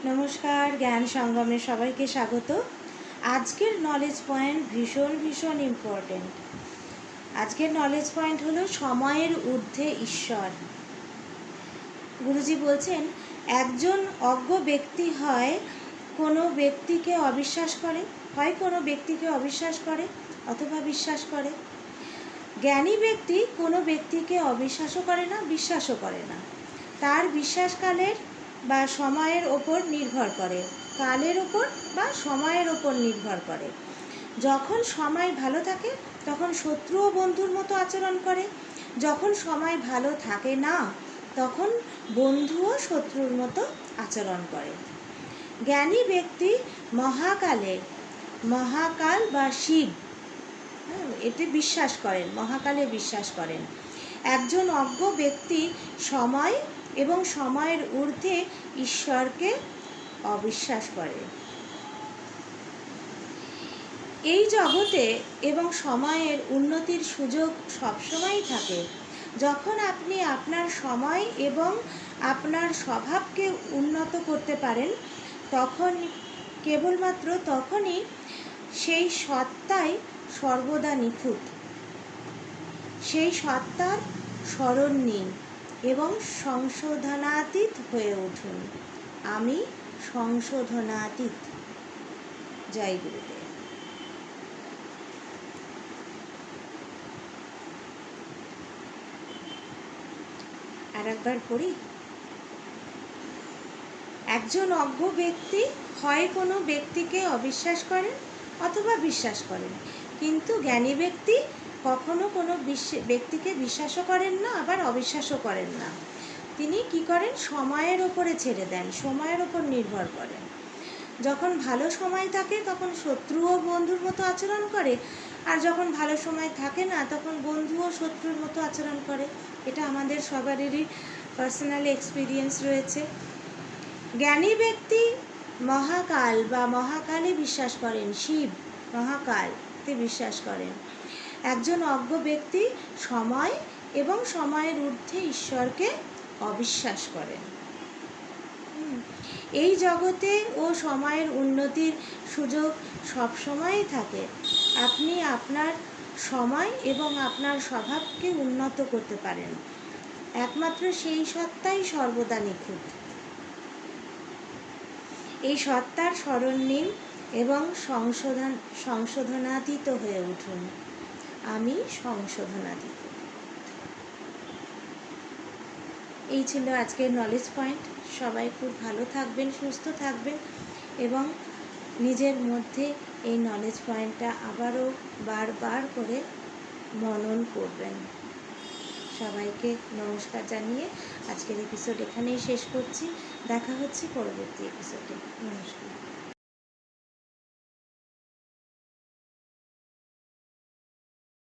নমস্কার, জ্ঞান সঙ্গমে সবাইকে স্বাগত। আজকের নলেজ পয়েন্ট ভীষণ ইম্পর্টেন্ট। আজকের নলেজ পয়েন্ট হলো সময়ের ঊর্ধ্বে ঈশ্বর। গুরুজি বলছেন, একজন অজ্ঞ ব্যক্তি হয় কোনো ব্যক্তিকে অবিশ্বাস করে অথবা বিশ্বাস করে। জ্ঞানী ব্যক্তি কোনো ব্যক্তিকে অবিশ্বাসও করে না, বিশ্বাসও করে না। তার বিশ্বাসকালের বা সময়ের ওপর নির্ভর করে, কালের ওপর বা সময়ের ওপর নির্ভর করে। যখন সময় ভালো থাকে তখন শত্রু ও বন্ধুর মতো আচরণ করে, যখন সময় ভালো থাকে না তখন বন্ধু ও শত্রুর মতো আচরণ করে। জ্ঞানী ব্যক্তি মহাকাল বা শিব এতে বিশ্বাস করেন, মহাকালে বিশ্বাস করেন। একজন অজ্ঞ ব্যক্তি সময় এবং সময়ের ঊর্ধ্বে ঈশ্বরকে অবিশ্বাস করে। এই জগতে এবং সময়ের উন্নতির সুযোগ সবসময়ই থাকে। যখন আপনি আপনার সময় এবং আপনার স্বভাবকে উন্নত করতে পারেন তখন কেবলমাত্র তখনই সেই সত্তাই সর্বদা নিখুঁত। সেই সত্তার স্মরণ নিন এবং সংশোধনাতীত হয়ে উঠুন। আমি সংশোধনাতীত। জয় গুরুদেব। আর একবার পড়ি। একজন অজ্ঞ ব্যক্তি হয় কোনো ব্যক্তিকে অবিশ্বাস করেন অথবা বিশ্বাস করেন, কিন্তু জ্ঞানী ব্যক্তি কখনো কোনো ব্যক্তিকে বিশ্বাসও করেন না, আবার অবিশ্বাসও করেন না। তিনি কি করেন? সময়ের ওপরে ছেড়ে দেন, সময়ের ওপর নির্ভর করেন। যখন ভালো সময় থাকে তখন শত্রু ও বন্ধুর মতো আচরণ করে, আর যখন ভালো সময় থাকে না তখন বন্ধু ও শত্রুর মতো আচরণ করে। এটা আমাদের সবারই পার্সোনাল এক্সপিরিয়েন্স রয়েছে। জ্ঞানী ব্যক্তি মহাকাল বা মহাকালে বিশ্বাস করেন, শিব মহাকালতে বিশ্বাস করেন। একজন অজ্ঞ ব্যক্তি সময় এবং সময়ের ঊর্ধ্বে ঈশ্বরকে অবিশ্বাস করেন। এই জগতে ও সময়ের উন্নতির সুযোগ সবসময়ই থাকে। আপনি আপনার সময় এবং আপনার স্বভাবকে উন্নত করতে পারেন। একমাত্র সেই সত্তাই সর্বদা নিখুঁত। এই সত্তার স্মরণ নিন এবং সংশোধনাতীত হয়ে উঠুন। আমি সংশোধনাতীত। এই ছিল আজকের নলেজ পয়েন্ট। সবাই খুব ভালো থাকবেন, সুস্থ থাকবেন এবং নিজের মধ্যে এই নলেজ পয়েন্টটা আবারও বারবার করে মনন করবেন। সবাইকে নমস্কার জানিয়ে আজকের এপিসোড এখানেই শেষ করছি। দেখা হচ্ছে পরবর্তী এপিসোডে। নমস্কার।